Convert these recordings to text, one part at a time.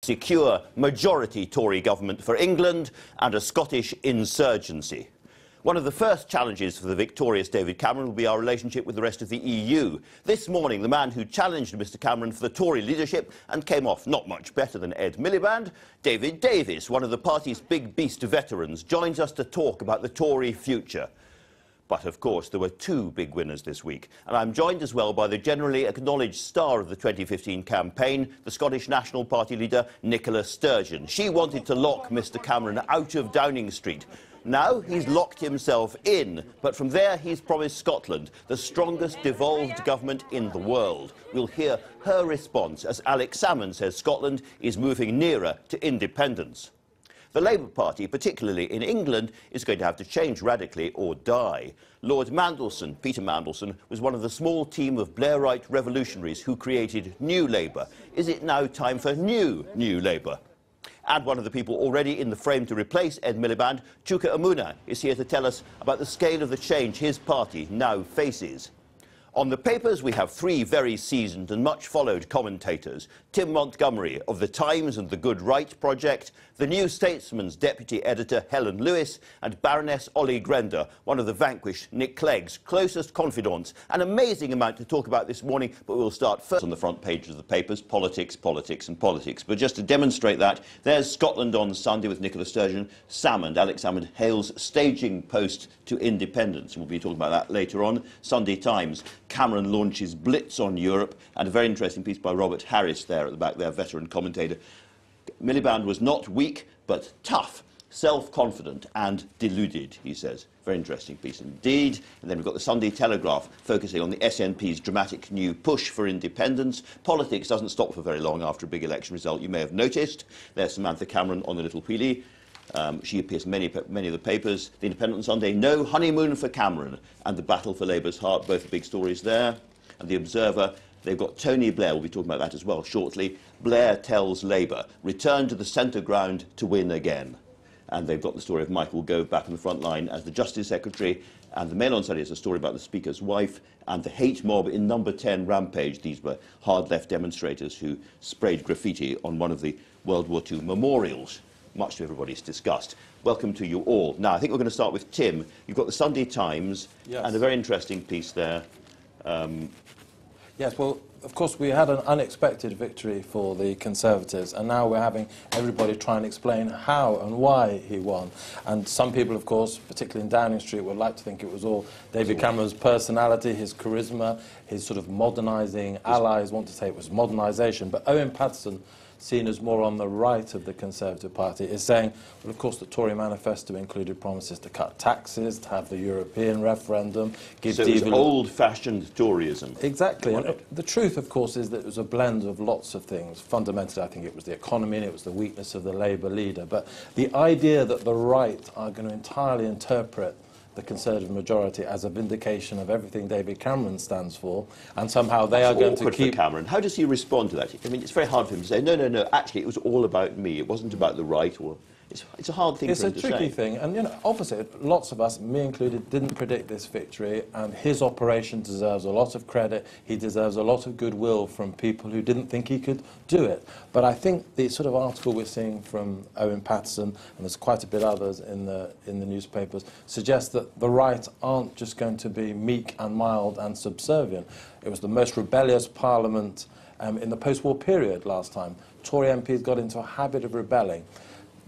secure majority Tory government for England and a Scottish insurgency. One of the first challenges for the victorious David Cameron will be our relationship with the rest of the EU. This morning, the man who challenged Mr Cameron for the Tory leadership and came off not much better than Ed Miliband, David Davis, one of the party's big beast veterans, joins us to talk about the Tory future. But, of course, there were two big winners this week, and I'm joined as well by the generally acknowledged star of the 2015 campaign, the Scottish National Party leader, Nicola Strugeon. She wanted to lock Mr Cameron out of Downing Street. Now he's locked himself in, but from there he's promised Scotland the strongest devolved government in the world. We'll hear her response as Alex Salmond says Scotland is moving nearer to independence. The Labour Party, particularly in England, is going to have to change radically or die. Lord Mandelson, Peter Mandelson, was one of the small team of Blairite revolutionaries who created New Labour. Is it now time for New Labour? And one of the people already in the frame to replace Ed Miliband, Chuka Umunna, is here to tell us about the scale of the change his party now faces. On the papers, we have three very seasoned and much-followed commentators. Tim Montgomery of The Times and The Good Right Project, the new Statesman's deputy editor Helen Lewis, and Baroness Ollie Grender, one of the vanquished Nick Clegg's closest confidants. An amazing amount to talk about this morning, but we'll start first on the front pages of the papers, politics, politics and politics. But just to demonstrate that, there's Scotland on Sunday with Nicola Strugeon. Alex Salmond hails staging post to independence. We'll be talking about that later on. Sunday Times. Cameron launches blitz on Europe, and a very interesting piece by Robert Harris there at the back there, veteran commentator. Miliband was not weak, but tough, self-confident and deluded, he says. Very interesting piece indeed. And then we've got the Sunday Telegraph focusing on the SNP's dramatic new push for independence. Politics doesn't stop for very long after a big election result, you may have noticed. There's Samantha Cameron on the little wheelie. She appears in many of the papers. The Independent on Sunday, no honeymoon for Cameron, and the battle for Labour's heart, both big stories there. And the Observer, they've got Tony Blair, we'll be talking about that as well shortly. Blair tells Labour, return to the centre ground to win again. And they've got the story of Michael Gove back on the front line as the Justice Secretary. And the Mail on Sunday is a story about the Speaker's wife and the hate mob in Number 10 rampage. These were hard left demonstrators who sprayed graffiti on one of the World War II memorials. Much to everybody's disgust. Welcome to you all. Now, I think we're going to start with Tim. You've got the Sunday Times, yes, and a very interesting piece there. Yes, well, of course, we had an unexpected victory for the Conservatives, and now we're having everybody try and explain how and why he won. And some people, of course, particularly in Downing Street, would like to think it was all David Cameron's personality, his charisma, his sort of modernising. Allies want to say it was modernisation. But Owen Paterson, seen as more on the right of the Conservative Party, is saying, well, of course, the Tory manifesto included promises to cut taxes, to have the European referendum, give so it was old-fashioned Toryism. Exactly. And the truth, of course, is that it was a blend of lots of things. Fundamentally, I think it was the economy and it was the weakness of the Labour leader. But the idea that the right are going to entirely interpret the Conservative majority as a vindication of everything David Cameron stands for, and somehow they are going to keep... for Cameron. How does he respond to that? I mean, it's very hard for him to say, no, actually, it was all about me. It wasn't about the right, or... It's a hard thing for him to say. It's a tricky thing, and, you know, obviously, lots of us, me included, didn't predict this victory, and his operation deserves a lot of credit. He deserves a lot of goodwill from people who didn't think he could do it. But I think the sort of article we're seeing from Owen Paterson, and there's quite a bit others in the newspapers, suggests that the right aren't just going to be meek and mild and subservient. It was the most rebellious parliament in the post-war period last time. Tory MPs got into a habit of rebelling.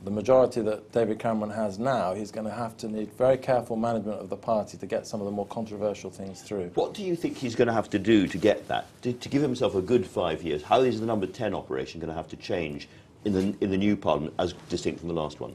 The majority that David Cameron has now, he's going to have to need very careful management of the party to get some of the more controversial things through. What do you think he's going to have to do to get that, to give himself a good 5 years? How is the Number 10 operation going to have to change in the new Parliament as distinct from the last one?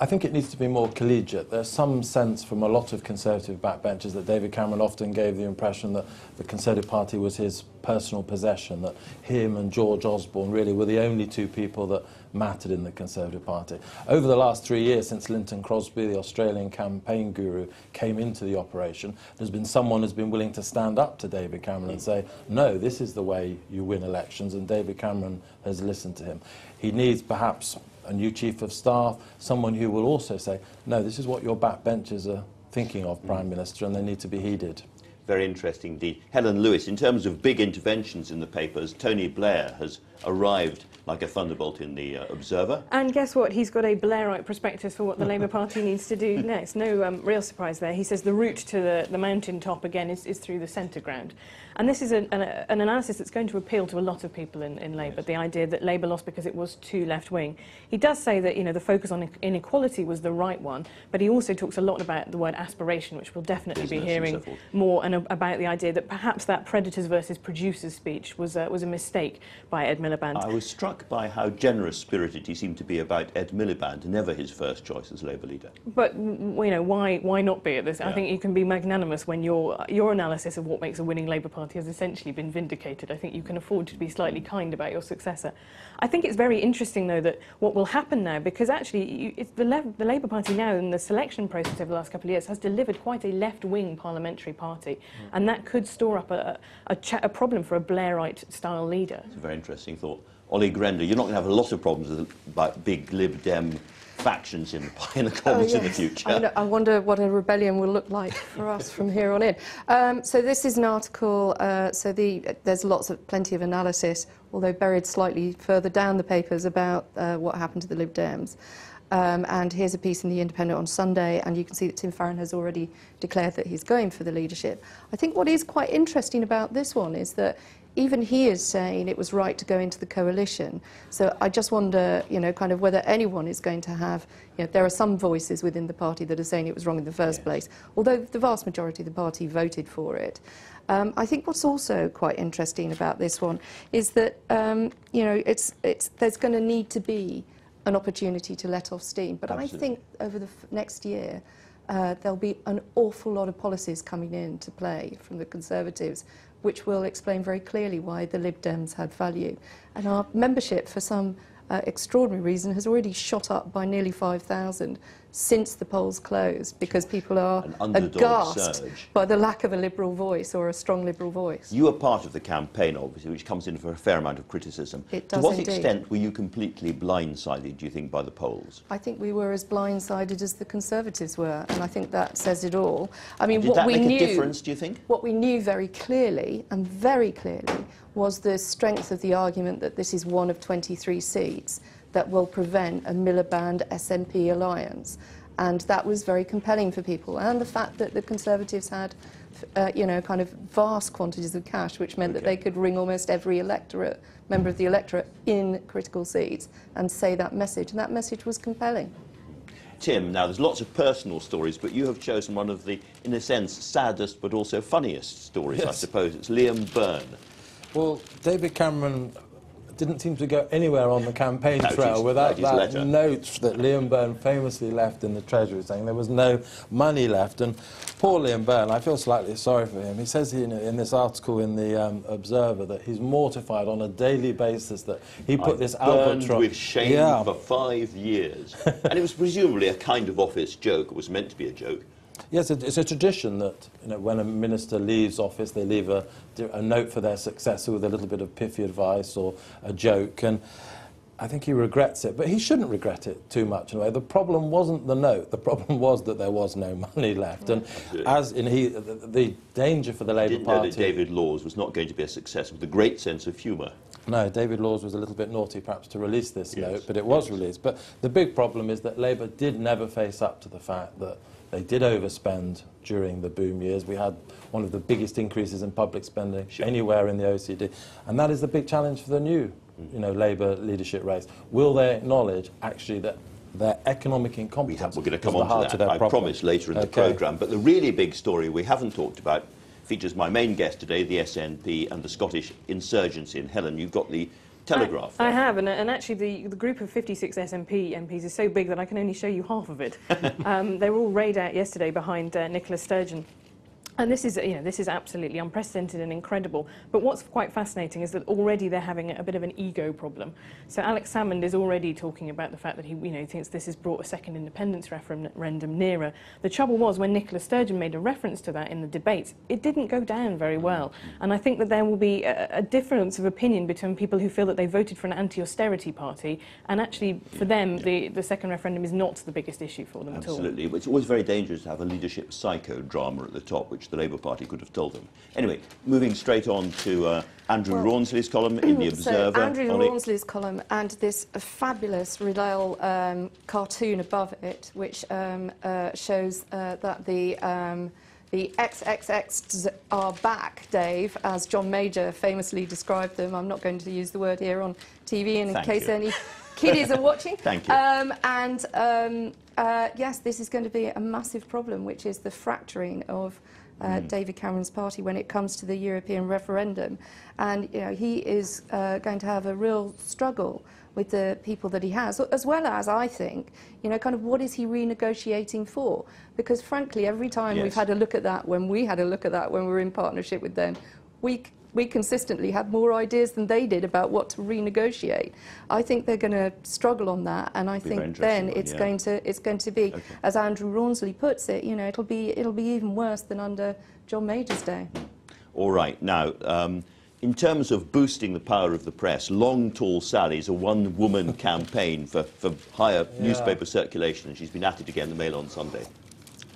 I think it needs to be more collegiate. There's some sense from a lot of Conservative backbenchers that David Cameron often gave the impression that the Conservative Party was his personal possession, that him and George Osborne really were the only two people that mattered in the Conservative Party. Over the last 3 years, since Lynton Crosby, the Australian campaign guru, came into the operation, there's been someone who's been willing to stand up to David Cameron and say, no, this is the way you win elections, and David Cameron has listened to him. He needs perhaps a new chief of staff, someone who will also say, no, this is what your backbenchers are thinking of, Prime Minister, and they need to be heeded. Very interesting indeed. Helen Lewis, in terms of big interventions in the papers, Tony Blair has arrived like a thunderbolt in the Observer. And guess what? He's got a Blairite prospectus for what the Labour Party needs to do next. No real surprise there. He says the route to the mountain top, again, is through the centre ground. And this is an analysis that's going to appeal to a lot of people in Labour, yes. The idea that Labour lost because it was too left-wing. He does say that, you know, the focus on inequality was the right one, but he also talks a lot about the word aspiration, which we'll definitely be hearing more, and about the idea that perhaps that predators versus producers speech was a mistake by Ed Miliband. I was struck by how generous-spirited he seemed to be about Ed Miliband, never his first choice as Labour leader. But, you know, why not be at this? Yeah. I think you can be magnanimous when your analysis of what makes a winning Labour Party has essentially been vindicated. I think you can afford to be slightly kind about your successor. I think it's very interesting, though, that what will happen now, because actually it's the Labour Party now in the selection process over the last couple of years has delivered quite a left-wing parliamentary party, and that could store up a problem for a Blairite-style leader. It's a very interesting thought. Ollie Grender, you're not going to have a lot of problems with big Lib Dem factions in the Commons in the future. I wonder what a rebellion will look like for us from here on in. So this is an article, there's plenty of analysis, although buried slightly further down the papers, about what happened to the Lib Dems. And here's a piece in The Independent on Sunday, and you can see that Tim Farron has already declared that he's going for the leadership. I think what is quite interesting about this one is that even he is saying it was right to go into the coalition. So I just wonder, you know, kind of whether anyone is going to have, you know, there are some voices within the party that are saying it was wrong in the first place, although the vast majority of the party voted for it. I think what's also quite interesting about this one is that, you know, there's going to need to be an opportunity to let off steam. But absolutely. I think over the next year, there'll be an awful lot of policies coming into play from the Conservatives, which will explain very clearly why the Lib Dems had value. And our membership, for some extraordinary reason, has already shot up by nearly 5,000 since the polls closed, because people are aghast by the lack of a Liberal voice or a strong Liberal voice. You were part of the campaign, obviously, which comes in for a fair amount of criticism. It does. To what indeed. extent were you completely blindsided, do you think, by the polls? I think we were as blindsided as the Conservatives were, and I think that says it all. I mean, Did what that we make knew, a difference, do you think? What we knew very clearly, was the strength of the argument that this is one of 23 seats that will prevent a Miliband SNP alliance. And that was very compelling for people. And the fact that the Conservatives had, you know, kind of vast quantities of cash, which meant that they could ring almost every member of the electorate in critical seats and say that message. And that message was compelling. Tim, now there's lots of personal stories, but you have chosen one of the, in a sense, saddest but also funniest stories, yes. I suppose. It's Liam Byrne. Well, David Cameron didn't seem to go anywhere on the campaign trail without that note that Liam Byrne famously left in the Treasury, saying there was no money left. And poor Liam Byrne, I feel slightly sorry for him. He says in this article in the Observer that he's mortified on a daily basis that he put this albatross with shame for 5 years. And it was presumably a kind of office joke. It was meant to be a joke. Yes, it's a tradition that, you know, when a minister leaves office, they leave a note for their successor with a little bit of pithy advice or a joke, and I think he regrets it. But he shouldn't regret it too much in a way. The problem wasn't the note. The problem was that there was no money left. And as in the danger for the Labour Party... know that David Laws was not going to be a success with a great sense of humour. No, David Laws was a little bit naughty perhaps to release this note, but it was released. But the big problem is that Labour did never face up to the fact that they did overspend during the boom years. We had one of the biggest increases in public spending anywhere in the OECD. And that is the big challenge for the new, you know, Labour leadership race. Will they acknowledge, actually, that their economic incompetence we're going to come on to that, I promise, later in the programme. But the really big story we haven't talked about features my main guest today, the SNP and the Scottish insurgency. And Helen, you've got the Telegraph. I have, and actually the group of 56 SNP MPs is so big that I can only show you half of it. They were all rayed out yesterday behind Nicola Strugeon. And this is, you know, this is absolutely unprecedented and incredible. But what's quite fascinating is that already they're having a bit of an ego problem. So Alex Salmond is already talking about the fact that he, you know, thinks this has brought a second independence referendum nearer. The trouble was when Nicola Strugeon made a reference to that in the debates, it didn't go down very well. And I think that there will be a difference of opinion between people who feel that they voted for an anti-austerity party, and actually for them the second referendum is not the biggest issue for them at all. Absolutely. It's always very dangerous to have a leadership psychodrama at the top, which which the Labour Party could have told them. Anyway, moving straight on to Andrew Rawnsley's column in The Observer. So Andrew Rawnsley's column and this fabulous Riddell cartoon above it, which shows that the XXXs are back, Dave, as John Major famously described them. I'm not going to use the word here on TV in case any kiddies are watching. Thank you. Yes, this is going to be a massive problem, which is the fracturing of David Cameron's party when it comes to the European referendum. And you know, he is going to have a real struggle with the people that he has, as well as, I think, you know, kind of what is he renegotiating for? Because frankly, every time we've had a look at that, when we were in partnership with them, we consistently had more ideas than they did about what to renegotiate. I think they're going to struggle on that, and I think then it's going to be, as Andrew Rawnsley puts it, you know, it'll be even worse than under John Major's day. All right, now. In terms of boosting the power of the press, Long Tall Sally is a one-woman campaign for higher newspaper circulation, and she's been at it again, the Mail on Sunday.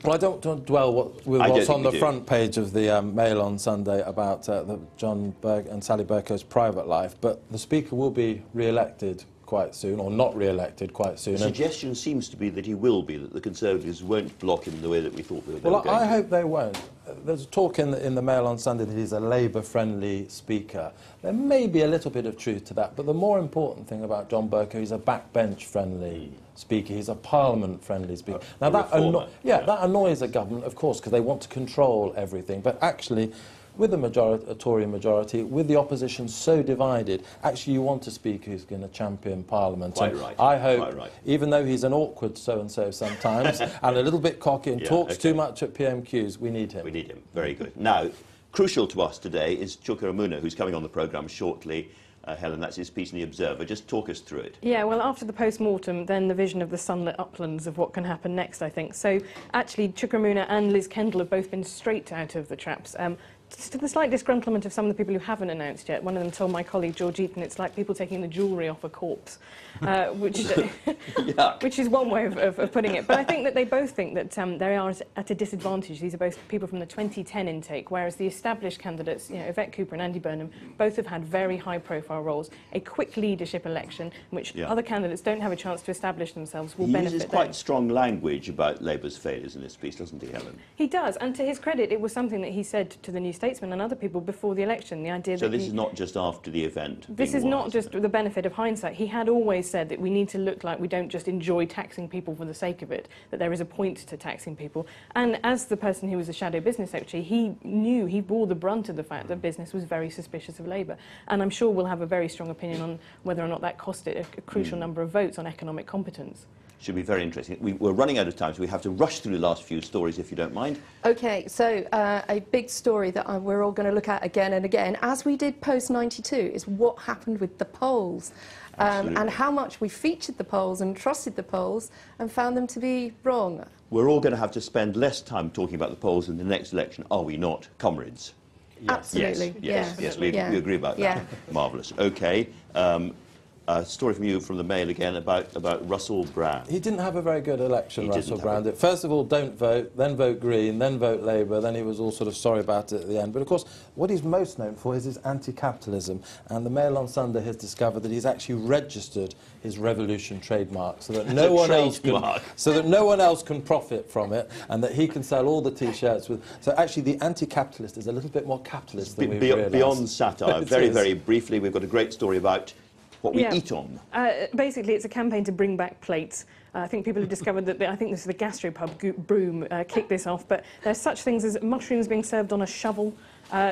Well, I don't dwell with what's on the front page of the Mail on Sunday about John Berg and Sally Berkow's private life, but the Speaker will be re-elected quite soon, or not re-elected quite soon. The suggestion seems to be that he will be, that the Conservatives won't block him the way that we thought they were going to. Well, I hope they won't. There's talk in the Mail on Sunday that he's a Labour-friendly Speaker. There may be a little bit of truth to that, but the more important thing about John Bercow, he's a backbench-friendly Speaker. He's a Parliament-friendly Speaker. Now, that annoys a government, of course, because they want to control everything, but actually, with a Tory majority, with the opposition so divided, actually you want a Speaker who's going to champion Parliament. Quite right. I hope, even though he's an awkward so-and-so sometimes, and a little bit cocky and talks too much at PMQs, we need him. We need him. Very good. Now, crucial to us today is Chuka Umunna, who's coming on the programme shortly. Helen, that's his piece in The Observer. Just talk us through it. Yeah, well, after the post-mortem, then the vision of the sunlit uplands of what can happen next, I think. So, actually, Chuka Umunna and Liz Kendall have both been straight out of the traps. To the slight disgruntlement of some of the people who haven't announced yet. One of them told my colleague George Eaton it's like people taking the jewellery off a corpse, which is one way of putting it. But I think that they both think that they are at a disadvantage. These are both people from the 2010 intake, whereas the established candidates, you know, Yvette Cooper and Andy Burnham, both have had very high-profile roles. A quick leadership election in which other candidates don't have a chance to establish themselves will benefit them. He uses quite strong language about Labour's failures in this piece, doesn't he, Helen? He does, and to his credit, it was something that he said to the New Statesman and other people before the election, the idea that... So this is not just after the event? This is not just the benefit of hindsight. He had always said that we need to look like we don't just enjoy taxing people for the sake of it, that there is a point to taxing people. And as the person who was the shadow business secretary, he knew, he bore the brunt of the fact that business was very suspicious of Labour. And I'm sure we'll have a very strong opinion on whether or not that cost it a crucial number of votes on economic competence. Should be very interesting. We're running out of time, so we have to rush through the last few stories, if you don't mind. OK, so a big story that we're all going to look at again and again, as we did post-92, is what happened with the polls. And how much we featured the polls and trusted the polls and found them to be wrong. We're all going to have to spend less time talking about the polls in the next election, are we not, comrades? Yes. Absolutely. Yes, we agree about that. Marvellous. OK. A story from you from the Mail again about Russell Brand. He didn't have a very good election, Russell Brand. First of all, don't vote, then vote Green, then vote Labour, then he was all sort of sorry about it at the end. But of course, what he's most known for is his anti-capitalism. And the Mail on Sunday has discovered that he's actually registered his Revolution trademark so that no one else can profit from it, and that he can sell all the T-shirts with. So actually, the anti-capitalist is a little bit more capitalist than we've realised. Beyond satire, very, very briefly, we've got a great story about what we eat on. Basically, it's a campaign to bring back plates. I think people have discovered that, I think this is the gastropub broom kicked this off, but there's such things as mushrooms being served on a shovel,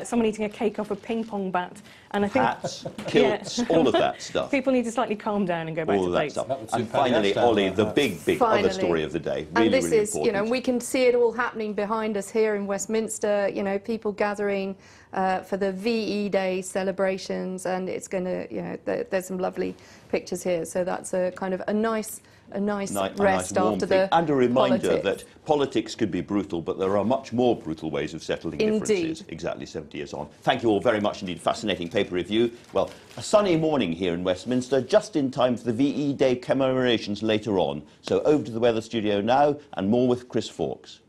someone eating a cake off a ping-pong bat, and I think... Hats, kilts, all of that stuff. People need to slightly calm down and go back to plates. And finally, Ollie, the big other story of the day. Really, and this really is, important. You know, we can see it all happening behind us here in Westminster, you know, people gathering for the VE Day celebrations, and it's going to, you know, there's some lovely pictures here, so that's a kind of a nice rest after the and a reminder that politics could be brutal, but there are much more brutal ways of settling differences. Exactly, 70 years on. Thank you all very much indeed. Fascinating paper review. Well, a sunny morning here in Westminster, just in time for the VE Day commemorations later on. So over to the weather studio now, and more with Chris Fawkes.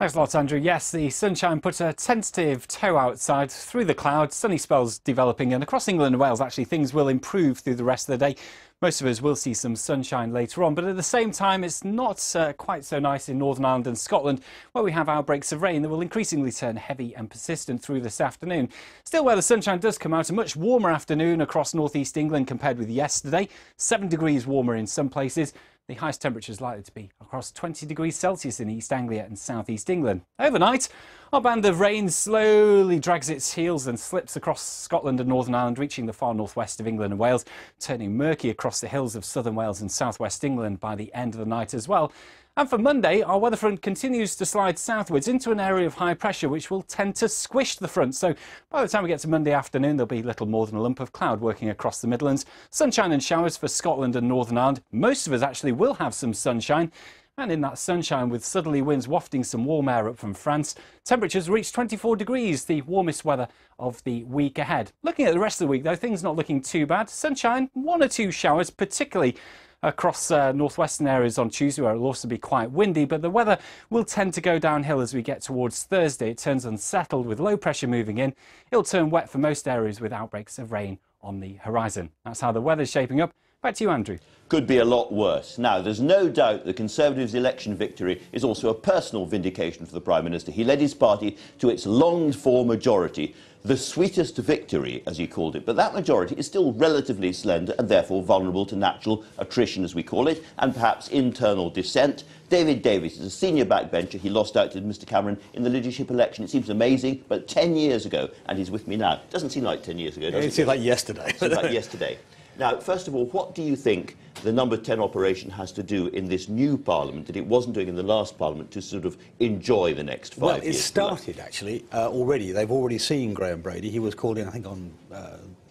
Thanks a lot, Andrew. Yes, the sunshine put a tentative toe outside through the clouds, sunny spells developing, and across England and Wales, actually, things will improve through the rest of the day. Most of us will see some sunshine later on, but at the same time, it's not quite so nice in Northern Ireland and Scotland, where we have outbreaks of rain that will increasingly turn heavy and persistent through this afternoon. Still, where the sunshine does come out, a much warmer afternoon across northeast England compared with yesterday. 7 degrees warmer in some places. The highest temperature is likely to be across 20 degrees Celsius in East Anglia and South East England. Overnight, our band of rain slowly drags its heels and slips across Scotland and Northern Ireland, reaching the far northwest of England and Wales, turning murky across the hills of southern Wales and southwest England by the end of the night as well. And for Monday, our weather front continues to slide southwards into an area of high pressure, which will tend to squish the front. So by the time we get to Monday afternoon, there'll be little more than a lump of cloud working across the Midlands. Sunshine and showers for Scotland and Northern Ireland. Most of us actually will have some sunshine. And in that sunshine, with southerly winds wafting some warm air up from France, temperatures reach 24 degrees, the warmest weather of the week ahead. Looking at the rest of the week, though, things not looking too bad. Sunshine, 1 or 2 showers, particularly across northwestern areas on Tuesday, where it will also be quite windy, but the weather will tend to go downhill as we get towards Thursday. It turns unsettled with low pressure moving in. It'll turn wet for most areas with outbreaks of rain on the horizon. That's how the weather's shaping up. Back to you, Andrew. Could be a lot worse. Now, there's no doubt the Conservatives' election victory is also a personal vindication for the Prime Minister. He led his party to its longed-for majority, the sweetest victory, as he called it. But that majority is still relatively slender and therefore vulnerable to natural attrition, as we call it, and perhaps internal dissent. David Davis is a senior backbencher. He lost out to Mr Cameron in the leadership election. It seems amazing, but 10 years ago, and he's with me now. Doesn't seem like 10 years ago, does it? It seems like yesterday. It seems like yesterday. Now, first of all, what do you think the number 10 operation has to do in this new Parliament that it wasn't doing in the last Parliament to sort of enjoy the next 5 years? Well, it started, actually, already. They've already seen Graham Brady. He was called in, I think, on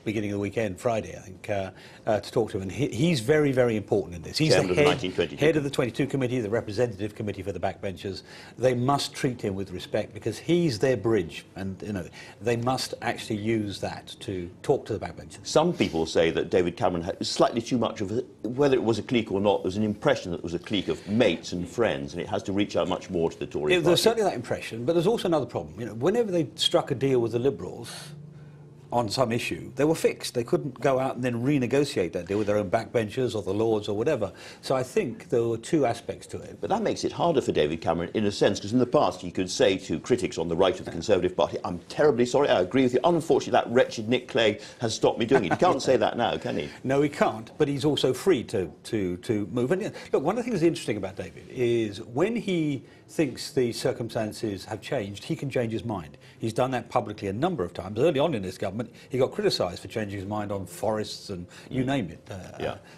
beginning of the weekend, Friday, I think, to talk to him. And he's very, very important in this. He's the head of the 22 Committee, the representative committee for the backbenchers. They must treat him with respect because he's their bridge. And, you know, they must actually use that to talk to the backbenchers. Some people say that David Cameron had slightly too much of, whether it was a clique or not, there's an impression that it was a clique of mates and friends, and it has to reach out much more to the Tory party. There's certainly that impression, but there's also another problem. You know, whenever they struck a deal with the Liberals on some issue, they were fixed. They couldn't go out and then renegotiate that deal with their own backbenchers or the Lords or whatever. So I think there were two aspects to it. But that makes it harder for David Cameron in a sense, because in the past he could say to critics on the right of the Conservative Party, I'm terribly sorry, I agree with you. Unfortunately, that wretched Nick Clegg has stopped me doing it. He can't say that now, can he? No, he can't, but he's also free to move. And look, one of the things that's interesting about David is when he thinks the circumstances have changed, he can change his mind. He's done that publicly a number of times. Early on in this government, he got criticised for changing his mind on forests and you name it.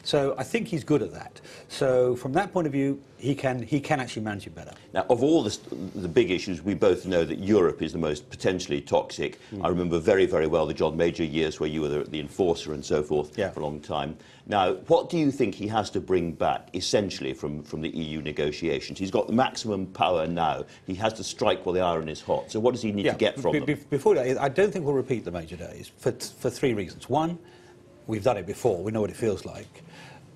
So I think he's good at that. So from that point of view, he can actually manage it better. Now, of all the big issues, we both know that Europe is the most potentially toxic. I remember very, very well the John Major years where you were the enforcer and so forth for a long time. Now, what do you think he has to bring back, essentially, from the EU negotiations? He's got the maximum power now. He has to strike while the iron is hot. So what does he need to get from them? Before that, I don't think we'll repeat the Major days for 3 reasons. One, we've done it before. We know what it feels like.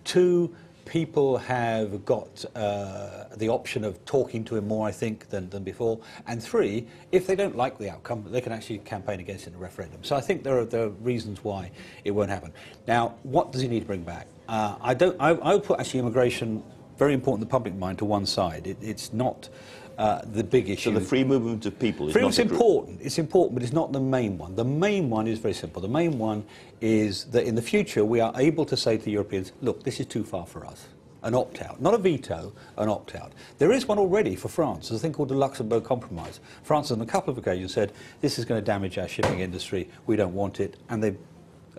2, people have got the option of talking to him more, I think, than before. And 3, if they don't like the outcome, they can actually campaign against it in a referendum. So I think there are reasons why it won't happen. Now, what does he need to bring back? I would put actually immigration, very important in the public mind, to one side. It's not the big issue. So the free movement of people is not important. It's important, but it's not the main one. The main one is very simple. The main one is that in the future we are able to say to the Europeans, look, this is too far for us. An opt-out. Not a veto, an opt-out. There is one already for France. There's a thing called the Luxembourg Compromise. France on a couple of occasions said, this is going to damage our shipping industry, we don't want it, and they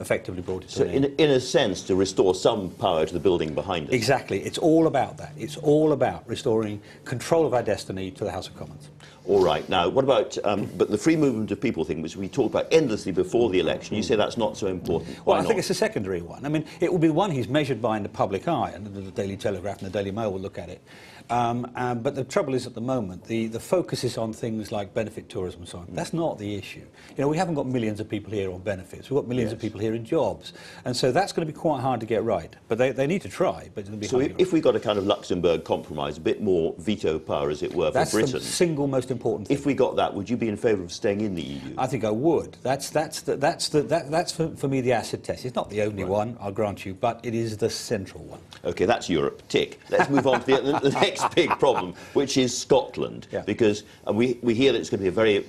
effectively brought it to an end. In a sense, to restore some power to the building behind us. Exactly. It's all about that. It's all about restoring control of our destiny to the House of Commons. All right. Now, what about but the free movement of people thing, which we talked about endlessly before the election? You say that's not so important. Why Well, I not? think it's a secondary one. I mean, it will be one he's measured by in the public eye, and the Daily Telegraph and the Daily Mail will look at it. But the trouble is, at the moment, the focus is on things like benefit tourism and so on. That's not the issue. You know, we haven't got millions of people here on benefits. We've got millions of people here in jobs. And so that's going to be quite hard to get right. But they need to try, but it'll be So hard to get if we got a kind of Luxembourg compromise, a bit more veto power, as it were, That's for Britain... the single most important thing. If we got that, would you be in favour of staying in the EU? I think I would. That's for me the acid test. It's not the only one, I'll grant you, but it is the central one. OK, that's Europe. Tick. Let's move on to the next big problem, which is Scotland. Yeah. Because we hear that it's going to be a very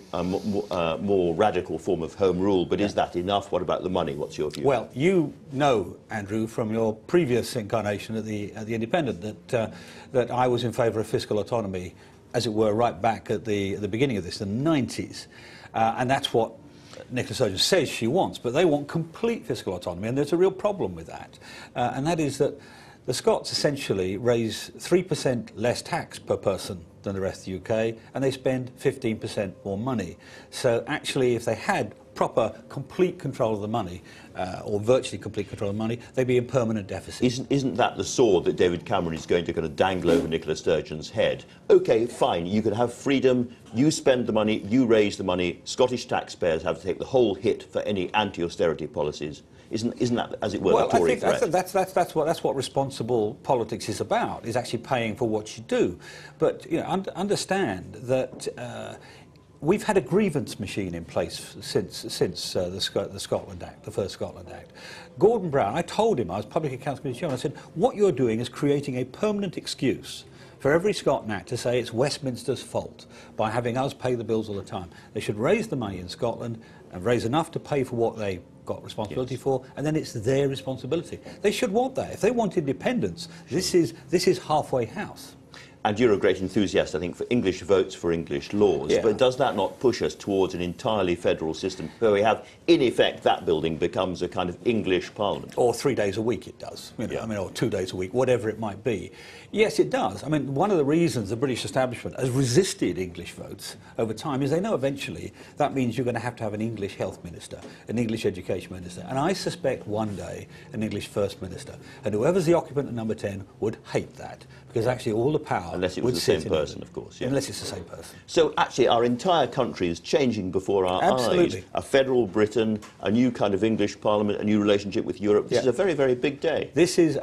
more radical form of home rule, but is that enough? What about the money? What's your view? Well, you know, Andrew, from your previous incarnation at the Independent, that I was in favour of fiscal autonomy, as it were, right back at the beginning of this, the 90s. And that's what Nicola Strugeon says she wants, but they want complete fiscal autonomy, and there's a real problem with that. And that is that the Scots essentially raise 3% less tax per person than the rest of the UK, and they spend 15% more money. So actually, if they had proper, complete control of the money, or virtually complete control of the money, they'd be in permanent deficit. Isn't that the sword that David Cameron is going to kind of dangle over Nicola Sturgeon's head? OK, fine, you can have freedom, you spend the money, you raise the money, Scottish taxpayers have to take the whole hit for any anti-austerity policies. Isn't that, as it were, well, the Tory I think threat? that's what responsible politics is about, is actually paying for what you do. But you know, understand that we've had a grievance machine in place since the Scotland Act, the first Scotland Act. Gordon Brown, I told him, I was Public Accounts Committee Chairman, I said, what you're doing is creating a permanent excuse for every Scotland Act to say it's Westminster's fault by having us pay the bills all the time. They should raise the money in Scotland and raise enough to pay for what they got responsibility for, and then it's their responsibility. They should want that. If they want independence, this is halfway house. And you're a great enthusiast, I think, for English votes for English laws. Yeah. But does that not push us towards an entirely federal system where we have, in effect, that building becomes a kind of English parliament? Or 3 days a week it does, you know, Yeah. I mean, or 2 days a week, whatever it might be. Yes, it does. I mean, one of the reasons the British establishment has resisted English votes over time is they know eventually that means you're going to have an English health minister, an English education minister, and I suspect one day an English first minister. And whoever's the occupant at number 10 would hate that, because actually all the power Unless it would was the sit same in person, England. of course. Yeah. Unless it's the same person. So actually our entire country is changing before our Absolutely. eyes. A federal Britain, a new kind of English parliament, a new relationship with Europe. This Yeah. is a very, very big day. This is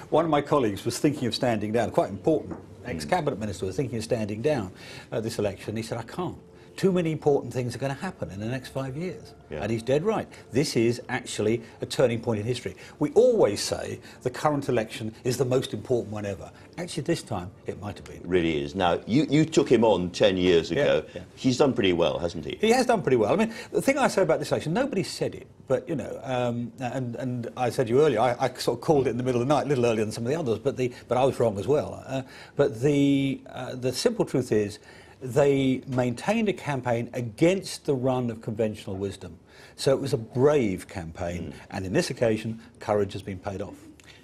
one of my colleagues was thinking of standing down, quite important, ex-cabinet minister was thinking of standing down this election. He said, I can't. Too many important things are going to happen in the next 5 years. Yeah. And he's dead right. This is actually a turning point in history. We always say the current election is the most important one ever. Actually, this time, it might have been. It really is. Now, you took him on 10 years ago. Yeah. He's done pretty well, hasn't he? He has done pretty well. I mean, the thing I say about this election, nobody said it, but, you know, and I said to you earlier, I sort of called it in the middle of the night, a little earlier than some of the others, but I was wrong as well. But the simple truth is, they maintained a campaign against the run of conventional wisdom. So it was a brave campaign, and in this occasion, courage has been paid off.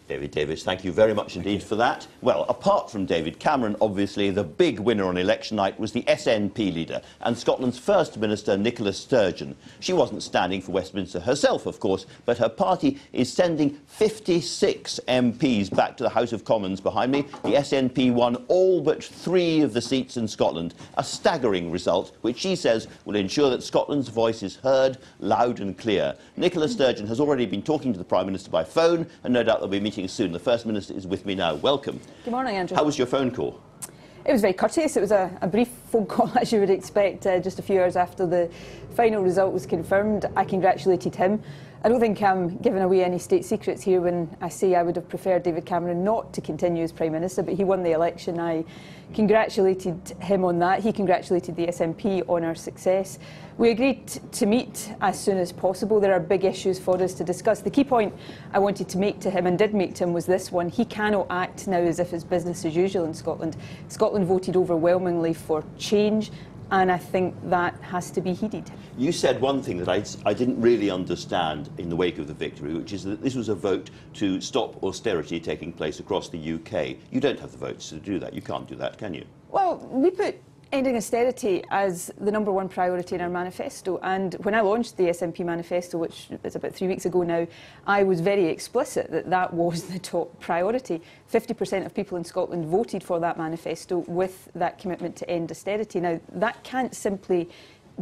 David Davis, thank you very much indeed for that. Well, apart from David Cameron, obviously, the big winner on election night was the SNP leader and Scotland's First Minister, Nicola Sturgeon. She wasn't standing for Westminster herself, of course, but her party is sending 56 MPs back to the House of Commons behind me. The SNP won all but 3 of the seats in Scotland, a staggering result, which she says will ensure that Scotland's voice is heard loud and clear. Nicola Sturgeon has already been talking to the Prime Minister by phone, and no doubt they'll be meeting soon. The First Minister is with me now. Welcome. Good morning, Andrew. How was your phone call? It was very courteous. It was a brief phone call, as you would expect, just a few hours after the final result was confirmed. I congratulated him. I don't think I'm giving away any state secrets here when I say I would have preferred David Cameron not to continue as Prime Minister, but he won the election. I congratulated him on that. He congratulated the SNP on our success. We agreed to meet as soon as possible. There are big issues for us to discuss. The key point I wanted to make to him, and did make to him, was this one. He cannot act now as if it's business as usual in Scotland. Scotland voted overwhelmingly for change, and I think that has to be heeded. You said one thing that I didn't really understand in the wake of the victory, which is that this was a vote to stop austerity taking place across the UK. You don't have the votes to do that. You can't do that, can you? Well, we put ending austerity as the #1 priority in our manifesto. And when I launched the SNP manifesto, which is about 3 weeks ago now, I was very explicit that that was the top priority. 50% of people in Scotland voted for that manifesto with that commitment to end austerity. Now, that can't simply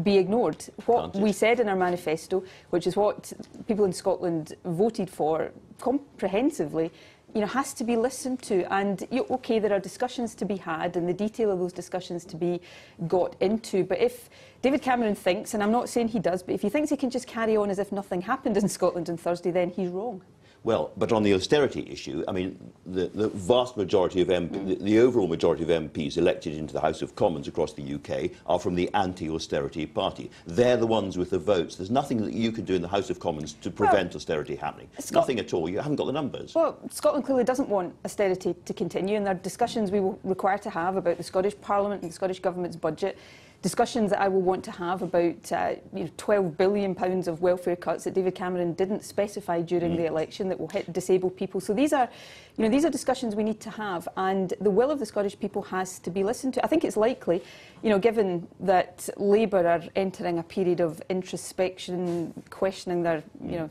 be ignored. What we said in our manifesto, which is what people in Scotland voted for comprehensively, has to be listened to. And OK, there are discussions to be had and the detail of those discussions to be got into. But if David Cameron thinks, and I'm not saying he does, but if he thinks he can just carry on as if nothing happened in Scotland on Thursday, then he's wrong. Well, but on the austerity issue, I mean, the vast majority of the overall majority of MPs elected into the House of Commons across the UK are from the anti-austerity party. They're the ones with the votes. There's nothing that you can do in the House of Commons to prevent austerity happening. Nothing at all. You haven't got the numbers. Well, Scotland clearly doesn't want austerity to continue, and there are discussions we will require to have about the Scottish Parliament and the Scottish Government's budget. Discussions that I will want to have about £12 billion of welfare cuts that David Cameron didn't specify during the election that will hit disabled people. So these are discussions we need to have, and the will of the Scottish people has to be listened to. I think it's likely, given that Labour are entering a period of introspection, questioning their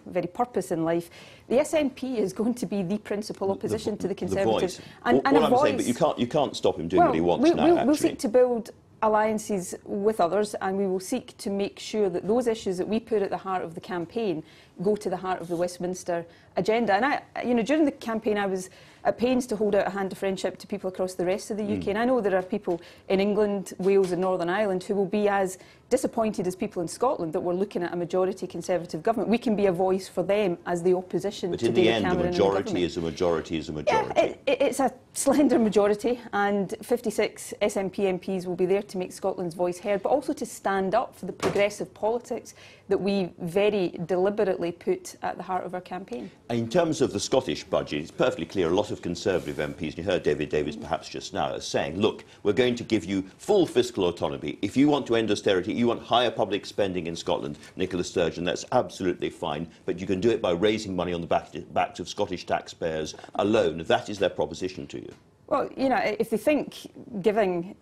very purpose in life, the SNP is going to be the principal opposition to the Conservatives. The voice. And I'm saying, but you can't stop him doing what he wants now. We'll seek to build alliances with others, and we will seek to make sure that those issues that we put at the heart of the campaign go to the heart of the Westminster agenda. And during the campaign, I was at pains to hold out a hand of friendship to people across the rest of the UK. And I know there are people in England, Wales and Northern Ireland who will be as disappointed as people in Scotland that we're looking at a majority Conservative government. We can be a voice for them as the opposition to David Cameron. But in the end, a majority is a majority is a majority. Yeah, it's a slender majority, and 56 SNP MPs will be there to make Scotland's voice heard, but also to stand up for the progressive politics that we very deliberately put at the heart of our campaign. In terms of the Scottish budget, it's perfectly clear a lot of Conservative MPs, and you heard David Davis perhaps just now, are saying, look, we're going to give you full fiscal autonomy. If you want to end austerity, you want higher public spending in Scotland, Nicola Strugeon, that's absolutely fine, but you can do it by raising money on the backs of Scottish taxpayers alone. That is their proposition to you. Well, if they think giving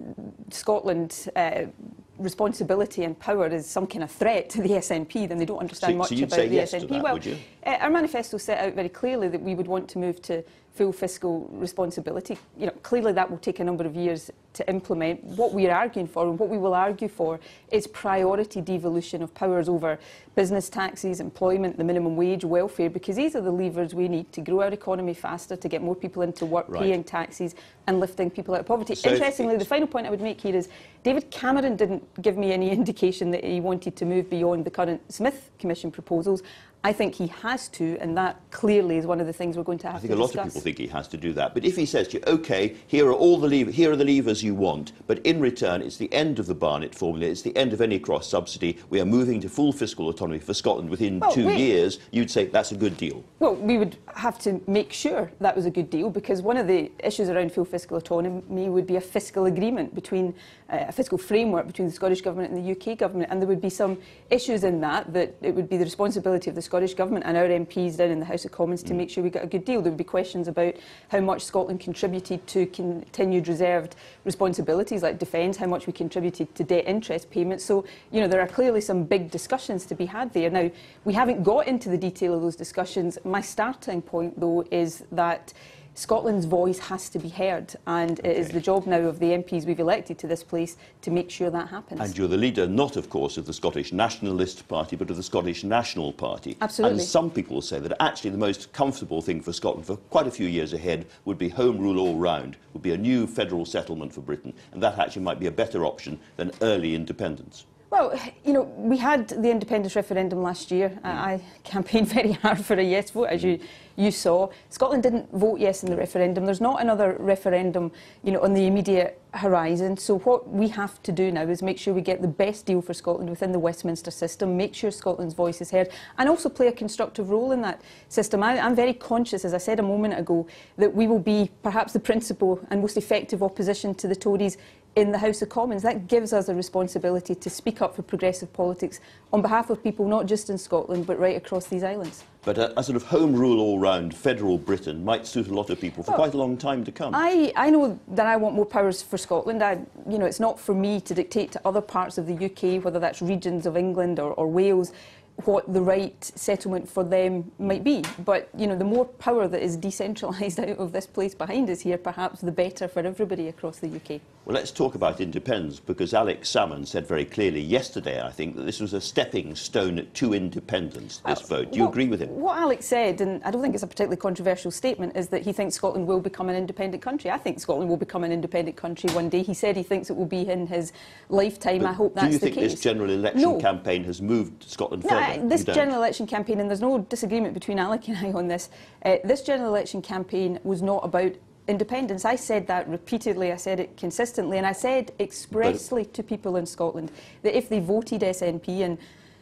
Scotland responsibility and power is some kind of threat to the SNP, then they don't understand much about the SNP. That, would you? Our manifesto set out very clearly that we would want to move to full fiscal responsibility. Clearly that will take a number of years to implement. What we are arguing for, and what we will argue for, is priority devolution of powers over business taxes, employment, the minimum wage, welfare, because these are the levers we need to grow our economy faster, to get more people into work, paying taxes and lifting people out of poverty. So interestingly, the final point I would make here is David Cameron didn't give me any indication that he wanted to move beyond the current Smith Commission proposals. I think he has to, and that clearly is one of the things we're going to have to discuss. I think a lot of people think he has to do that. But if he says to you, OK, here are the levers you want, but in return it's the end of the Barnett formula, it's the end of any cross-subsidy, we are moving to full fiscal autonomy for Scotland within 2 years, you'd say that's a good deal. Well, we would have to make sure that was a good deal, because one of the issues around full fiscal autonomy would be a fiscal agreement between a fiscal framework between the Scottish Government and the UK Government, and there would be some issues in that it would be the responsibility of the Scottish Government and our MPs down in the House of Commons to make sure we got a good deal. There would be questions about how much Scotland contributed to continued reserved responsibilities like defence, how much we contributed to debt interest payments. So, there are clearly some big discussions to be had there. Now, we haven't got into the detail of those discussions. My starting point, though, is that Scotland's voice has to be heard, and it is the job now of the MPs we've elected to this place to make sure that happens. And you're the leader, not, of course, of the Scottish Nationalist Party, but of the Scottish National Party. Absolutely. And some people say that actually the most comfortable thing for Scotland for quite a few years ahead would be Home Rule all round, would be a new federal settlement for Britain, and that actually might be a better option than early independence. Well, we had the independence referendum last year. I campaigned very hard for a yes vote, as you saw. Scotland didn't vote yes in the referendum. There's not another referendum, on the immediate horizon. So what we have to do now is make sure we get the best deal for Scotland within the Westminster system, make sure Scotland's voice is heard, and also play a constructive role in that system. I'm very conscious, as I said a moment ago, that we will be perhaps the principal and most effective opposition to the Tories in the House of Commons. That gives us a responsibility to speak up for progressive politics on behalf of people not just in Scotland but right across these islands. But a sort of home rule all-round federal Britain might suit a lot of people for quite a long time to come. I know that I want more powers for Scotland. It's not for me to dictate to other parts of the UK, whether that's regions of England or Wales, what the right settlement for them might be. But, the more power that is decentralised out of this place behind us here, perhaps the better for everybody across the UK. Well, let's talk about independence, because Alex Salmond said very clearly yesterday, I think, that this was a stepping stone to independence, this vote. Do you agree with him? What Alex said, and I don't think it's a particularly controversial statement, is that he thinks Scotland will become an independent country. I think Scotland will become an independent country one day. He said he thinks it will be in his lifetime. I hope that's the case. Do you think this general election campaign has moved Scotland further? This general election campaign, and there's no disagreement between Alec and I on this, this general election campaign was not about independence. I said that repeatedly, I said it consistently, and I said expressly to people in Scotland that if they voted SNP, and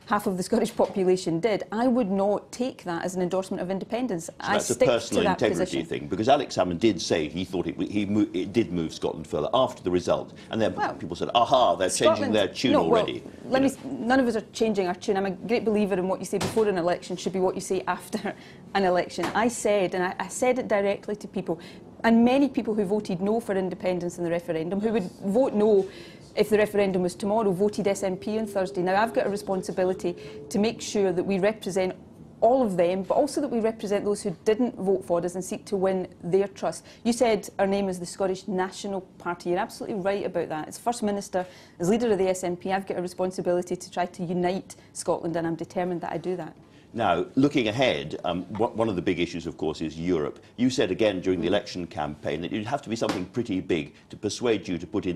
half of the Scottish population did, I would not take that as an endorsement of independence. So that's a personal integrity thing, because Alex Salmond did say he thought it did move Scotland further after the result, and then people said, aha, they're changing their tune already. None of us are changing our tune. I'm a great believer in what you say before an election should be what you say after an election. I said, and I said it directly to people, and many people who voted no for independence in the referendum, who would vote no if the referendum was tomorrow, voted SNP on Thursday. Now, I've got a responsibility to make sure that we represent all of them, but also that we represent those who didn't vote for us and seek to win their trust. You said our name is the Scottish National Party. You're absolutely right about that. As First Minister, as leader of the SNP, I've got a responsibility to try to unite Scotland, and I'm determined that I do that. Now, looking ahead, one of the big issues, of course, is Europe. You said again during the election campaign that it would have to be something pretty big to persuade you to put an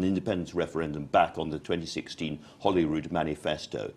independence referendum back on the 2016 Holyrood Manifesto.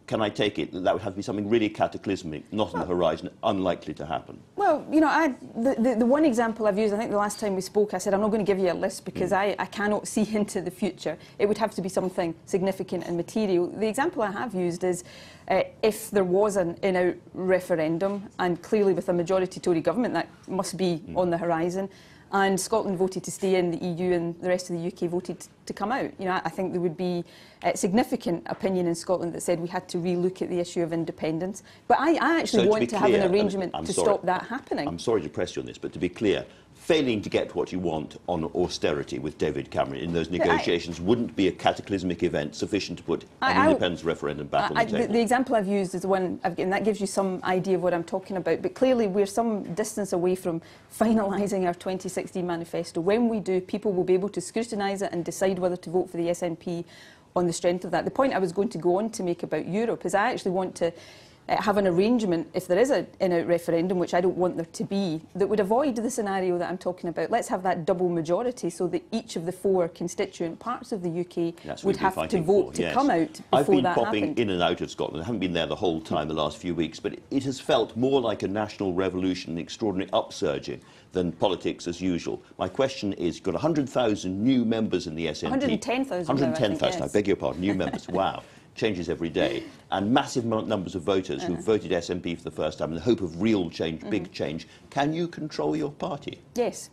Can I take it that would have to be something really cataclysmic, not on the horizon, unlikely to happen? Well, the one example I've used, I think the last time we spoke, I said I'm not going to give you a list because I cannot see into the future. It would have to be something significant and material. The example I have used is if there was an in-out referendum, and clearly with a majority Tory government that must be on the horizon, and Scotland voted to stay in the EU and the rest of the UK voted to come out. I think there would be a significant opinion in Scotland that said we had to re-look at the issue of independence. But I actually want to have an arrangement to stop that happening. I'm sorry to press you on this, but to be clear, failing to get what you want on austerity with David Cameron in those negotiations wouldn't be a cataclysmic event sufficient to put an independence referendum back on the table. The example I've used is the one I've given. That gives you some idea of what I'm talking about. But clearly we're some distance away from finalising our 2016 manifesto. When we do, people will be able to scrutinise it and decide whether to vote for the SNP on the strength of that. The point I was going to go on to make about Europe is I actually want to have an arrangement, if there is an in-out referendum, which I don't want there to be, that would avoid the scenario that I'm talking about. Let's have that double majority so that each of the 4 constituent parts of the UK would have to vote to come out before that I've been happened. popping in and out of Scotland. I haven't been there the whole time the last few weeks, but it has felt more like a national revolution, an extraordinary upsurging than politics as usual. My question is, you've got 100,000 new members in the SNP. 110,000 110,000, I beg your pardon, new members. Wow. Changes every day, and massive numbers of voters who voted SNP for the first time in the hope of real change, big change. Can you control your party? Yes.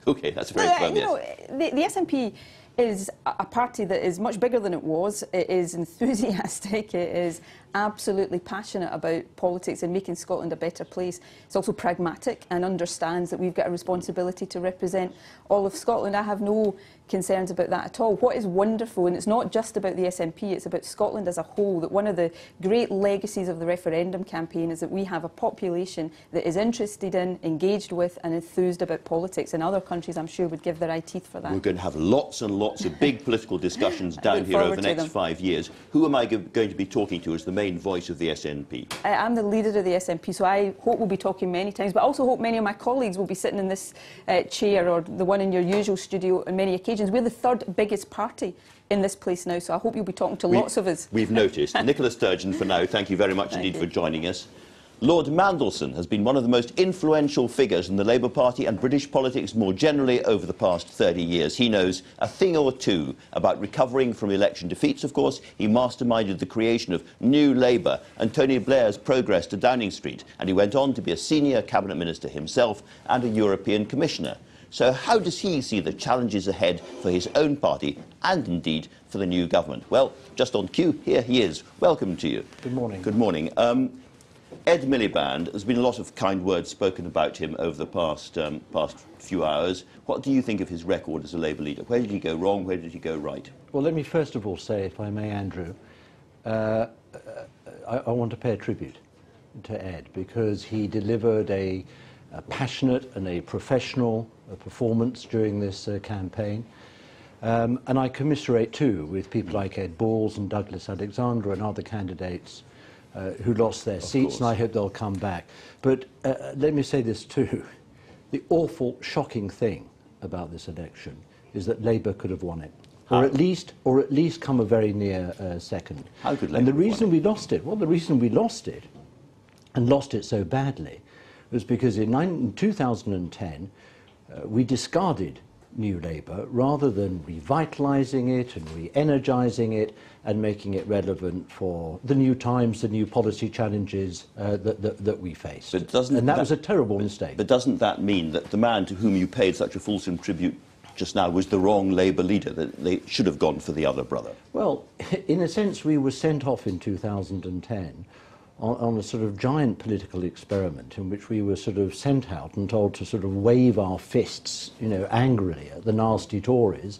OK, that's very firm, yes. The SNP is a party that is much bigger than it was. It is enthusiastic. It is absolutely passionate about politics and making Scotland a better place. It's also pragmatic and understands that we've got a responsibility to represent all of Scotland. I have no concerns about that at all. What is wonderful, and it's not just about the SNP, it's about Scotland as a whole, that one of the great legacies of the referendum campaign is that we have a population that is interested in, engaged with and enthused about politics, and other countries I'm sure would give their eye teeth for that. We're going to have lots and lots of big political discussions down here over the next 5 years. Who am I going to be talking to as the main voice of the SNP? I'm the leader of the SNP, so I hope we'll be talking many times, but I also hope many of my colleagues will be sitting in this chair or the one in your usual studio on many occasions. We're the 3rd biggest party in this place now, so I hope you'll be talking to lots of us. We've noticed. Nicola Strugeon, for now, thank you very much indeed for joining us. Lord Mandelson has been one of the most influential figures in the Labour Party and British politics more generally over the past 30 years. He knows a thing or two about recovering from election defeats, of course. He masterminded the creation of New Labour and Tony Blair's progress to Downing Street, and he went on to be a senior cabinet minister himself and a European commissioner. So how does he see the challenges ahead for his own party and indeed for the new government? Well, just on cue, here he is. Welcome to you. Good morning. Good morning. Ed Miliband, there's been a lot of kind words spoken about him over the past few hours. What do you think of his record as a Labour leader? Where did he go wrong? Where did he go right? Well, let me first of all say, if I may, Andrew, I want to pay a tribute to Ed, because he delivered a passionate and a professional performance during this campaign. And I commiserate too with people like Ed Balls and Douglas Alexander and other candidates who lost their seats, and I hope they'll come back. But let me say this too. The awful, shocking thing about this election is that Labour could have won it. Or at least come a very near second. How could Labour and the reason we lost it, well, the reason we lost it, and lost it so badly, was because in 2010 we discarded New Labour rather than revitalising it and re-energising it and making it relevant for the new times, the new policy challenges that we face. And that was a terrible mistake. But doesn't that mean that the man to whom you paid such a fulsome tribute just now was the wrong Labour leader, that they should have gone for the other brother? Well, in a sense, we were sent off in 2010 on a sort of giant political experiment in which we were sort of sent out and told to sort of wave our fists, you know, angrily at the nasty Tories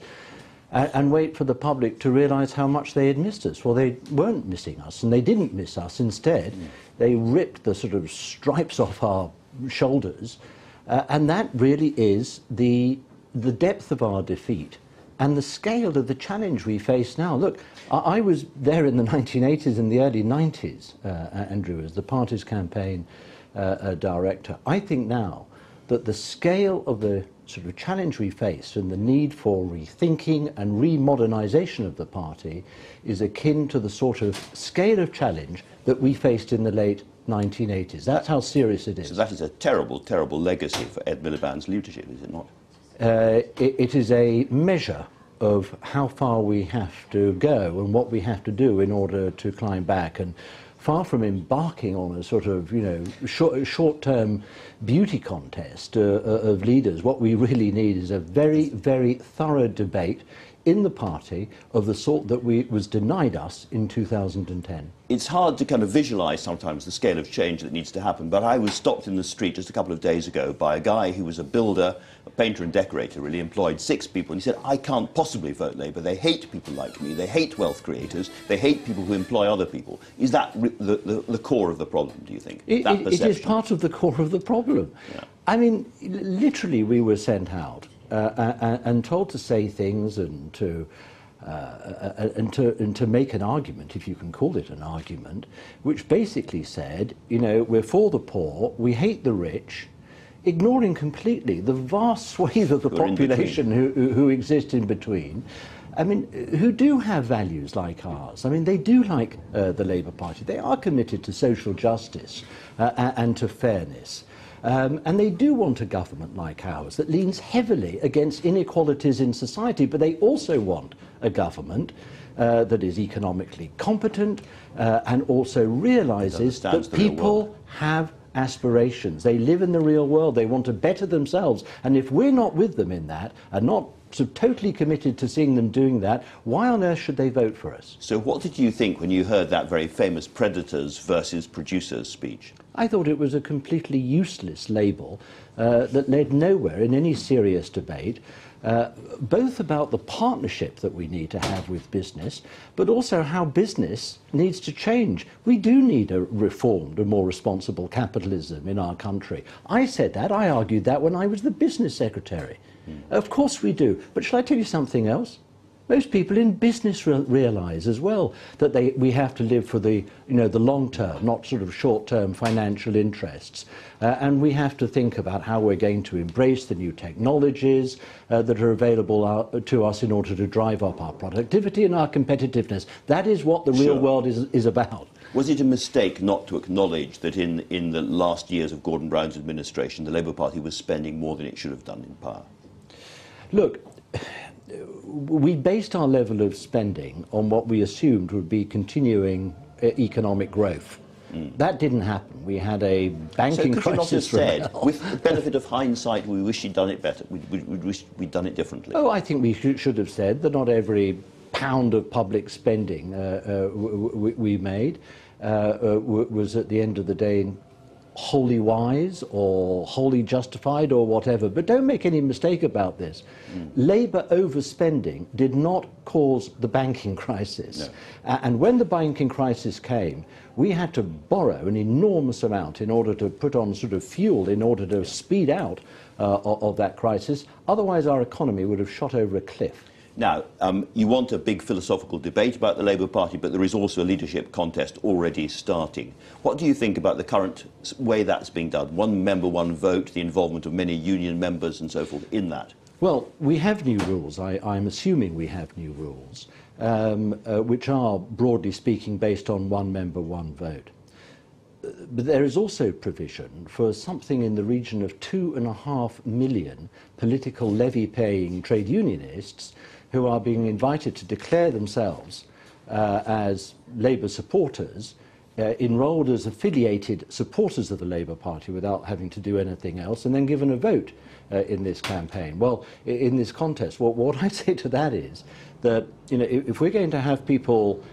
and wait for the public to realise how much they had missed us. Well, they weren't missing us, and they didn't miss us. Instead, they ripped the sort of stripes off our shoulders, and that really is the depth of our defeat and the scale of the challenge we face now. Look, I was there in the 1980s and the early 90s, Andrew, as the party's campaign director. I think now that the scale of the sort of challenge we face and the need for rethinking and remodernisation of the party is akin to the sort of scale of challenge that we faced in the late 1980s. That's how serious it is. So that is a terrible, terrible legacy for Ed Miliband's leadership, is it not? It is a measure of how far we have to go and what we have to do in order to climb back. And far from embarking on a sort of, you know, short-term beauty contest of leaders, what we really need is a very, very thorough debate in the party of the sort that was denied us in 2010. It's hard to kind of visualise sometimes the scale of change that needs to happen, but I was stopped in the street just a couple of days ago by a guy who was a builder, a painter and decorator, really employed 6 people, and he said, I can't possibly vote Labour. They hate people like me, they hate wealth creators, they hate people who employ other people. Is that the core of the problem, do you think? It is part of the core of the problem. Yeah. I mean, literally we were sent out and told to say things and to make an argument, if you can call it an argument, which basically said, you know, we're for the poor, we hate the rich, ignoring completely the vast swathe of the population who exist in between. I mean, who do have values like ours. I mean, they do like the Labour Party. They are committed to social justice and to fairness. And they do want a government like ours that leans heavily against inequalities in society, but they also want a government that is economically competent and also realises that people have aspirations. They live in the real world. They want to better themselves. And if we're not with them in that and not so totally committed to seeing them doing that, why on earth should they vote for us? So what did you think when you heard that very famous predators versus producers speech? I thought it was a completely useless label that led nowhere in any serious debate, both about the partnership that we need to have with business, but also how business needs to change. We do need a reformed, a more responsible capitalism in our country. I said that, I argued that when I was the business secretary. Of course we do. But shall I tell you something else? Most people in business realise as well that we have to live for the long term, not sort of short-term financial interests. And we have to think about how we're going to embrace the new technologies that are available to us in order to drive up our productivity and our competitiveness. That is what the real world is about. Was it a mistake not to acknowledge that in the last years of Gordon Brown's administration, the Labour Party was spending more than it should have done in power? Look, we based our level of spending on what we assumed would be continuing economic growth. That didn't happen. We had a banking crisis. So could you not have said, with the benefit of hindsight, we wish you'd done it better, we wish we'd done it differently? Oh, I think we should have said that not every pound of public spending we made was at the end of the day wholly wise or wholly justified or whatever. But don't make any mistake about this. Labour overspending did not cause the banking crisis. No. And when the banking crisis came, we had to borrow an enormous amount in order to put on sort of fuel in order to speed out of that crisis. Otherwise, our economy would have shot over a cliff. Now, you want a big philosophical debate about the Labour Party, but there is also a leadership contest already starting. What do you think about the current way that's being done? One member, one vote, the involvement of many union members and so forth in that? Well, we have new rules. I'm assuming we have new rules, which are, broadly speaking, based on one member, one vote. But there is also provision for something in the region of 2.5 million political levy-paying trade unionists who are being invited to declare themselves as Labour supporters, enrolled as affiliated supporters of the Labour Party without having to do anything else, and then given a vote in this campaign. Well, in this contest, what I say to that is that, you know, if we're going to have people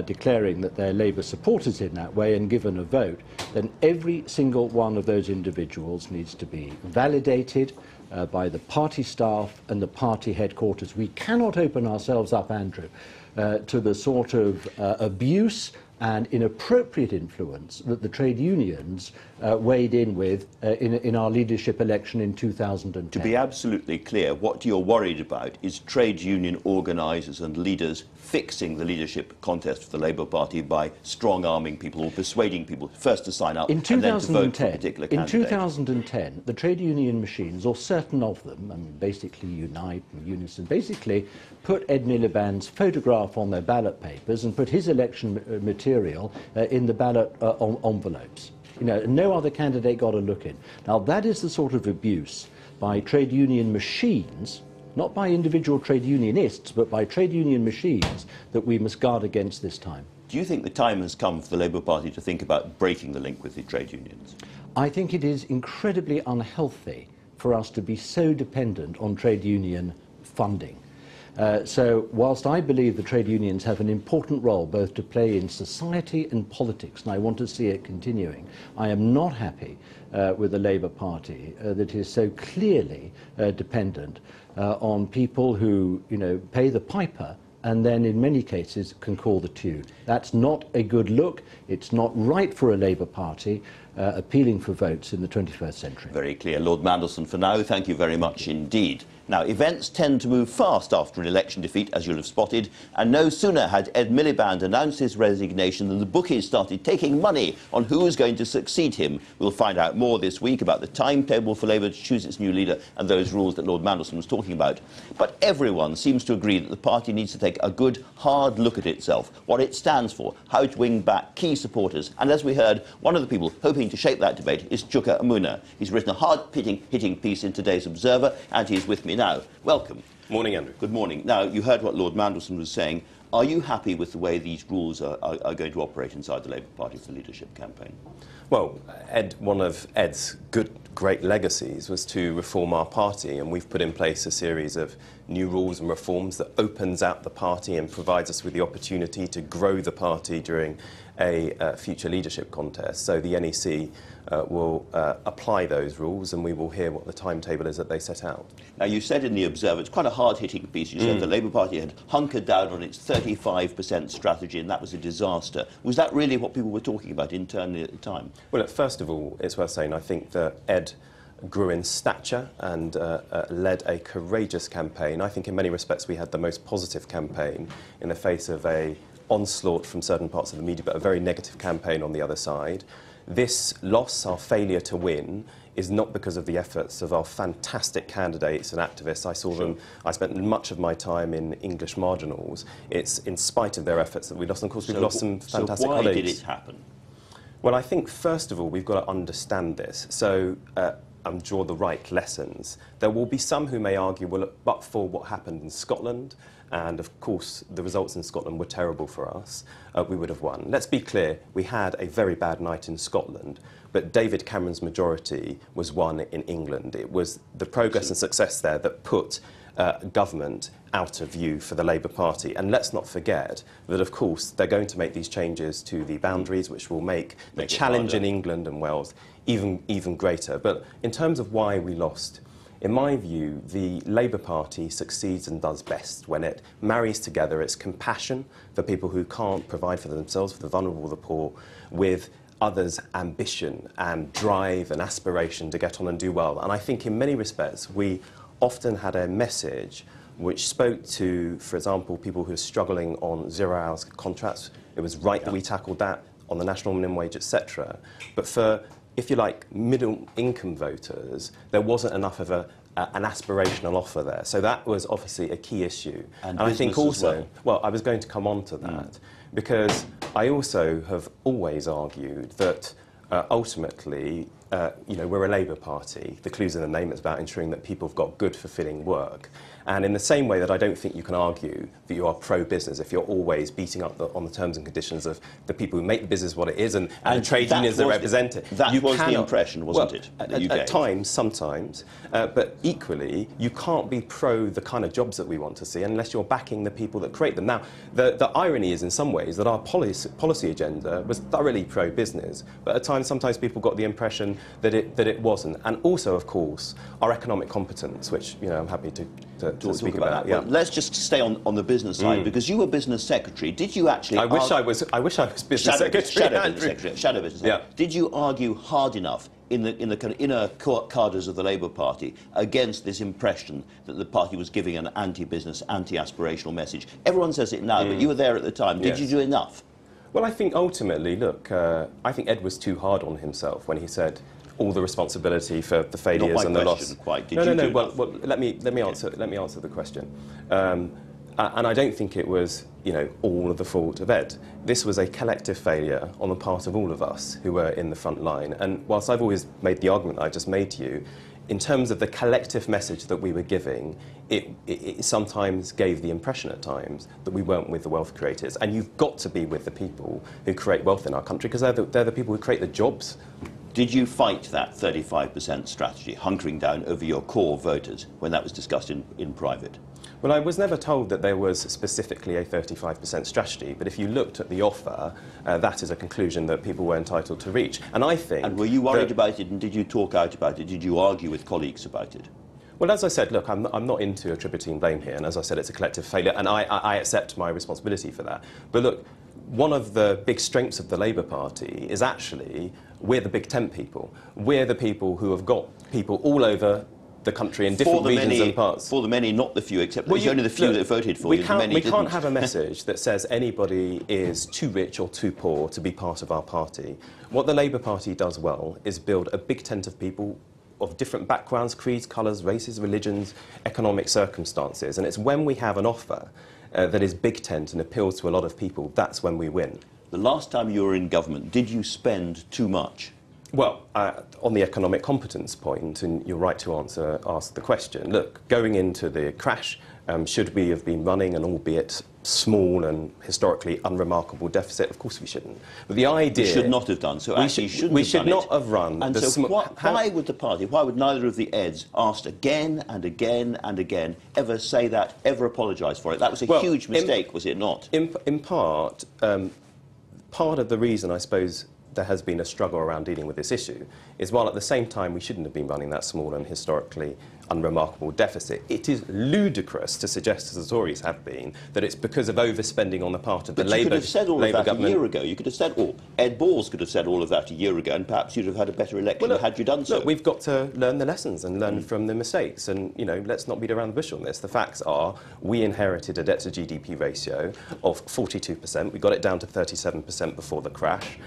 declaring that they're Labour supporters in that way and given a vote, then every single one of those individuals needs to be validated by the party staff and the party headquarters. We cannot open ourselves up, Andrew, to the sort of abuse and inappropriate influence that the trade unions weighed in with in our leadership election in 2010. To be absolutely clear, what you're worried about is trade union organisers and leaders fixing the leadership contest for the Labour Party by strong-arming people or persuading people first to sign up and then to vote for a particular candidate. In 2010, the trade union machines, or certain of them, and basically Unite and Unison, basically put Ed Miliband's photograph on their ballot papers and put his election material in the ballot envelopes. You know, no other candidate got a look in. Now, that is the sort of abuse by trade union machines, not by individual trade unionists, but by trade union machines, that we must guard against this time. Do you think the time has come for the Labour Party to think about breaking the link with the trade unions? I think it is incredibly unhealthy for us to be so dependent on trade union funding. So whilst I believe the trade unions have an important role both to play in society and politics, and I want to see it continuing, I am not happy with the Labour Party that is so clearly dependent on people who, you know, pay the piper and then in many cases can call the tune. That's not a good look. It's not right for a Labour Party appealing for votes in the 21st century. Very clear. Lord Mandelson, for now, thank you very much indeed. Now, events tend to move fast after an election defeat, as you'll have spotted, and no sooner had Ed Miliband announced his resignation than the bookies started taking money on who is going to succeed him. We'll find out more this week about the timetable for Labour to choose its new leader and those rules that Lord Mandelson was talking about. But everyone seems to agree that the party needs to take a good, hard look at itself, what it stands for, how to win back key supporters. And as we heard, one of the people hoping to shape that debate is Chuka Umunna. He's written a hard-hitting piece in today's Observer, and he's with me now. Welcome. Morning, Andrew. Good morning. Now, you heard what Lord Mandelson was saying. Are you happy with the way these rules are going to operate inside the Labour Party for the leadership campaign? Well, one of Ed's great legacies was to reform our party, and we've put in place a series of new rules and reforms that opens out the party and provides us with the opportunity to grow the party during a future leadership contest. So the NEC will apply those rules, and we will hear what the timetable is that they set out. Now, you said in the Observer, it's quite a hard-hitting piece, you said the Labour Party had hunkered down on its 35% strategy, and that was a disaster. Was that really what people were talking about internally at the time? Well, first of all, it's worth saying I think that Ed grew in stature and led a courageous campaign. I think in many respects we had the most positive campaign in the face of a onslaught from certain parts of the media, but a very negative campaign on the other side. This loss, our failure to win, is not because of the efforts of our fantastic candidates and activists. I saw them, I spent much of my time in English marginals. It's in spite of their efforts that we lost, and of course we've lost some fantastic colleagues. So why did it happen? Well, I think first of all we've got to understand this. So and draw the right lessons. There will be some who may argue, well, but for what happened in Scotland, and of course the results in Scotland were terrible for us, we would have won. Let's be clear, we had a very bad night in Scotland, but David Cameron's majority was won in England. It was the progress and success there that put government out of view for the Labour Party. And let's not forget that, of course, they're going to make these changes to the boundaries, which will make the challenge in England and Wales even greater. But in terms of why we lost, in my view, the Labour Party succeeds and does best when it marries together its compassion for people who can't provide for themselves, for the vulnerable, the poor, with others' ambition and drive and aspiration to get on and do well. And I think in many respects we often had a message which spoke to, for example, people who are struggling on 0 hours contracts. It was right that we tackled that on the national minimum wage, etc. But for, if you like, middle income voters, there wasn't enough of an aspirational offer there. So that was obviously a key issue. And I think also, well, I was going to come on to that, because I also have always argued that ultimately, you know, we're a Labour Party. The clue's in the name. It's about ensuring that people have got good, fulfilling work. And in the same way that I don't think you can argue that you are pro-business if you're always beating up on the terms and conditions of the people who make the business what it is and the trade unions that represent it. That was the impression, wasn't it? At times, sometimes. But equally, you can't be pro the kind of jobs that we want to see unless you're backing the people that create them. Now, the irony is in some ways that our policy agenda was thoroughly pro-business, but at times, sometimes people got the impression that it wasn't. And also, of course, our economic competence, which, you know, I'm happy to speak about that. Yeah. Well, let's just stay on the business side, because you were business secretary. Did you actually? I wish I was business secretary. Shadow business secretary. Yeah. Did you argue hard enough in the kind of inner cadres of the Labour Party against this impression that the party was giving an anti-business, anti-aspirational message? Everyone says it now, but you were there at the time. Did you do enough? Well, I think ultimately, look, I think Ed was too hard on himself when he said all the responsibility for the failures and the loss. Quite. Did no. you Well, let me answer the question. And I don't think it was, you know, all of the fault of Ed. This was a collective failure on the part of all of us who were in the front line. And whilst I've always made the argument I just made to you, in terms of the collective message that we were giving, it sometimes gave the impression at times that we weren't with the wealth creators. And you've got to be with the people who create wealth in our country, because they're the people who create the jobs. Did you fight that 35% strategy, hunkering down over your core voters, when that was discussed in private? Well, I was never told that there was specifically a 35% strategy, but if you looked at the offer, that is a conclusion that people were entitled to reach. And I think... And were you worried about it, and did you talk out about it? Did you argue with colleagues about it? Well, as I said, look, I'm not into attributing blame here, and as I said, it's a collective failure, and I accept my responsibility for that. But look, one of the big strengths of the Labour Party is actually we're the big tent people. We're the people who have got people all over the country in different regions and parts. For the many, not the few, except it's only the few that voted for you. We can't have a message that says anybody is too rich or too poor to be part of our party. What the Labour Party does well is build a big tent of people of different backgrounds, creeds, colours, races, religions, economic circumstances. And it's when we have an offer that is big tent and appeals to a lot of people, that's when we win. The last time you were in government, did you spend too much? Well, on the economic competence point, and you're right to ask the question, look, going into the crash, should we have been running an albeit small and historically unremarkable deficit? Of course we shouldn't. But the idea... We should not have done, so actually we should not have run... And so why would the party, why would neither of the Eds, asked again and again and again, ever say that, ever apologise for it? That was a huge mistake, was it not? In part, part of the reason, I suppose, there has been a struggle around dealing with this issue is while at the same time we shouldn't have been running that small and historically unremarkable deficit, it is ludicrous to suggest, as the Tories have been, that it's because of overspending on the part of the Labour government. But you could have said all of that a year ago. You could have said, or Ed Balls could have said all of that a year ago, and perhaps you'd have had a better election had you done so. Look, we've got to learn the lessons and learn from the mistakes, and, you know, let's not beat around the bush on this. The facts are we inherited a debt-to-GDP ratio of 42%. We got it down to 37% before the crash.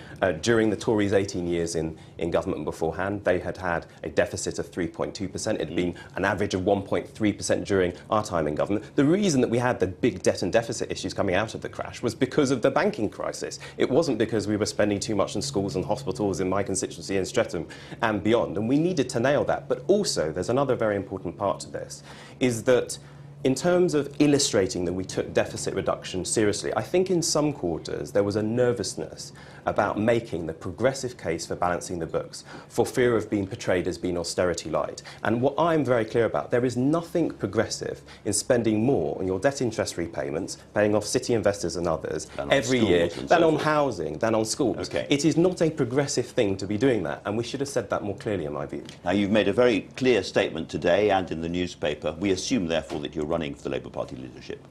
During the Tories' 18 years in government beforehand, they had had a deficit of 3.2%. It had been an average of 1.3% during our time in government. The reason that we had the big debt and deficit issues coming out of the crash was because of the banking crisis. It wasn't because we were spending too much in schools and hospitals in my constituency in Streatham and beyond. And we needed to nail that. But also, there's another very important part to this, is that in terms of illustrating that we took deficit reduction seriously, I think in some quarters there was a nervousness about making the progressive case for balancing the books for fear of being portrayed as being austerity light. And what I'm very clear about, there is nothing progressive in spending more on your debt interest repayments, paying off city investors and others every year, than on housing, than on schools. Okay. It is not a progressive thing to be doing that, and we should have said that more clearly, in my view. Now, you've made a very clear statement today and in the newspaper. We assume, therefore, that you're running for the Labour Party leadership.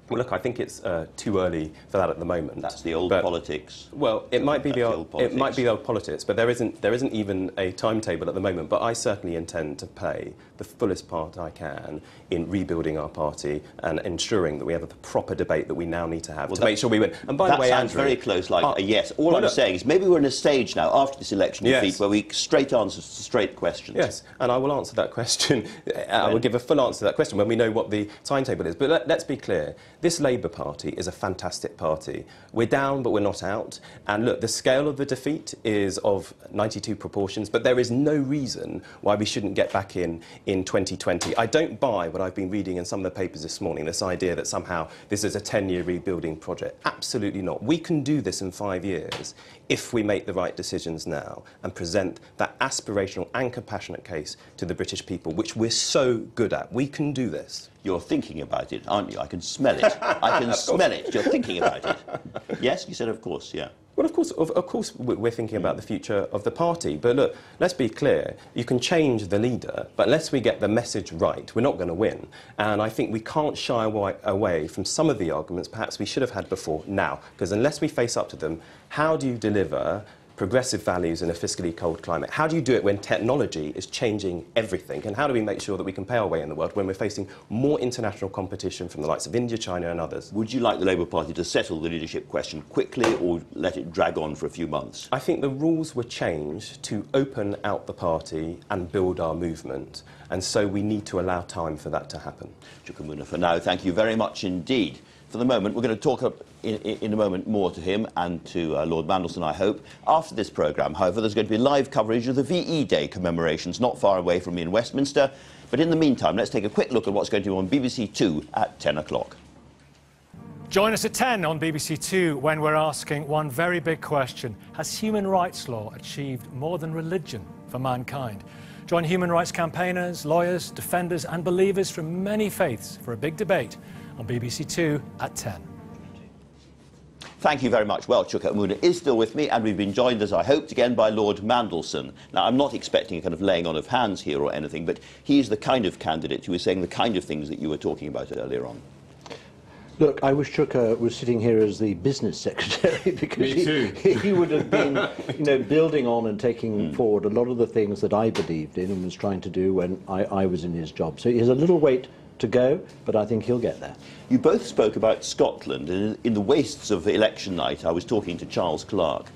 Well, look, I think it's too early for that at the moment. That's the old politics. Well, it might be the old politics, but there isn't even a timetable at the moment. But I certainly intend to play the fullest part I can in rebuilding our party and ensuring that we have a proper debate that we now need to have to make sure we win. And by the way, that sounds Andrew, very close, like a yes. All I'm saying is maybe we're in a stage now after this election defeat where we straight answers to straight questions. Yes, and I will answer that question. I will give a full answer to that question when we know what the timetable is. But let's be clear. This Labour Party is a fantastic party. We're down, but we're not out. And look, the scale of the defeat is of 92 proportions, but there is no reason why we shouldn't get back in 2020. I don't buy what I've been reading in some of the papers this morning, this idea that somehow this is a 10-year rebuilding project. Absolutely not. We can do this in 5 years if we make the right decisions now and present that aspirational and compassionate case to the British people, which we're so good at. We can do this. You're thinking about it, aren't you? I can smell it. I can smell it. You're thinking about it. Yes, you said of course, yeah. Well, of course, we're thinking about the future of the party. But look, let's be clear. You can change the leader, but unless we get the message right, we're not going to win. And I think we can't shy away from some of the arguments perhaps we should have had before now. Because unless we face up to them, how do you deliver progressive values in a fiscally cold climate? How do you do it when technology is changing everything? And how do we make sure that we can pay our way in the world when we're facing more international competition from the likes of India, China and others? Would you like the Labour Party to settle the leadership question quickly or let it drag on for a few months? I think the rules were changed to open out the party and build our movement. And so we need to allow time for that to happen. Chukwumuna, for now, thank you very much indeed. For the moment, we're going to talk in a moment more to him and to Lord Mandelson, I hope. After this programme, however, there's going to be live coverage of the VE Day commemorations not far away from me in Westminster. But in the meantime, let's take a quick look at what's going to be on BBC Two at 10 o'clock. Join us at 10 on BBC Two when we're asking one very big question. Has human rights law achieved more than religion for mankind? Join human rights campaigners, lawyers, defenders and believers from many faiths for a big debate on BBC Two at 10. Thank you very much. Well, Chukwumuna is still with me, and we've been joined, as I hoped, again by Lord Mandelson. Now, I'm not expecting a kind of laying on of hands here or anything, but he's the kind of candidate who is saying the kind of things that you were talking about earlier on. Look, I wish Chuka was sitting here as the business secretary because he would have been, building on and taking forward a lot of the things that I believed in and was trying to do when I was in his job. So he has a little weight to go, but I think he'll get there. You both spoke about Scotland, and in the wastes of election night, I was talking to Charles Clarke,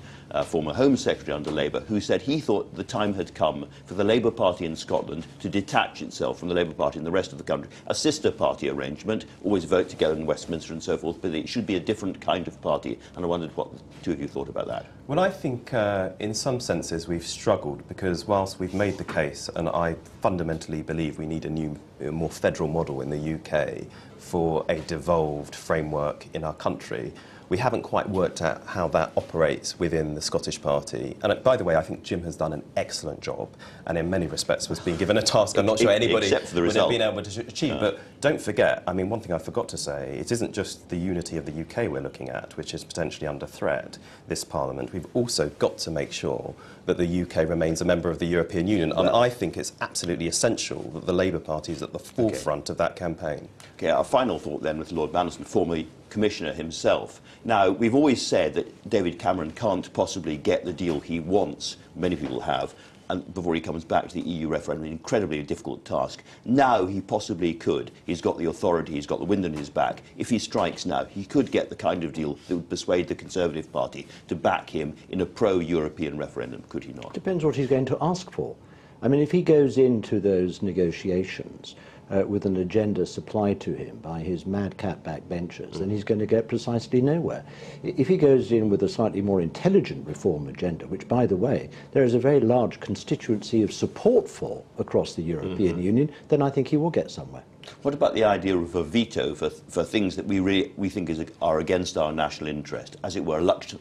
former Home Secretary under Labour, who said he thought the time had come for the Labour Party in Scotland to detach itself from the Labour Party in the rest of the country. A sister party arrangement, always vote together in Westminster and so forth, but it should be a different kind of party, and I wondered what the two of you thought about that. Well, I think in some senses we've struggled because whilst we've made the case, and I fundamentally believe we need a new, more federal model in the UK for a devolved framework in our country, we haven't quite worked out how that operates within the Scottish Party. And by the way, I think Jim has done an excellent job, and in many respects was being given a task I'm not sure anybody would have been able to achieve. But don't forget, I mean, one thing I forgot to say, it isn't just the unity of the UK we're looking at, which is potentially under threat, this Parliament. We've also got to make sure that the UK remains a member of the European Union, and I think it's absolutely essential that the Labour Party is at the forefront of that campaign. Okay, our final thought then with Lord Mandelson, former Commissioner himself. Now, we've always said that David Cameron can't possibly get the deal he wants, many people have, and before he comes back to the EU referendum, an incredibly difficult task. Now he possibly could. He's got the authority, he's got the wind in his back. If he strikes now, he could get the kind of deal that would persuade the Conservative Party to back him in a pro-European referendum, could he not? Depends what he's going to ask for. I mean, if he goes into those negotiations with an agenda supplied to him by his madcap backbenchers, then he's going to get precisely nowhere. If he goes in with a slightly more intelligent reform agenda, which, by the way, there is a very large constituency of support for across the European Union, then I think he will get somewhere. What about the idea of a veto for things that we think are against our national interest, as it were,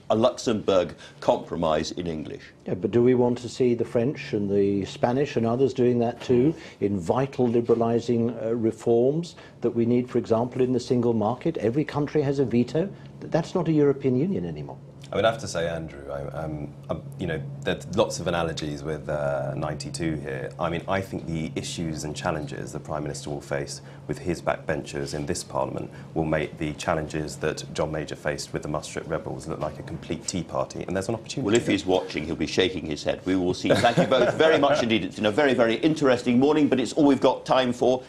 a Luxembourg compromise in English? Yeah, but do we want to see the French and the Spanish and others doing that too, in vital liberalising reforms that we need, for example, in the single market? Every country has a veto. That's not a European Union anymore. I would have to say, Andrew, you know, there's lots of analogies with 92 here. I mean, I think the issues and challenges the Prime Minister will face with his backbenchers in this Parliament will make the challenges that John Major faced with the Maastricht rebels look like a complete tea party, and there's an opportunity. Well, if he's watching, he'll be shaking his head. We will see. Thank you both very much indeed. It's been a very, very interesting morning, but it's all we've got time for.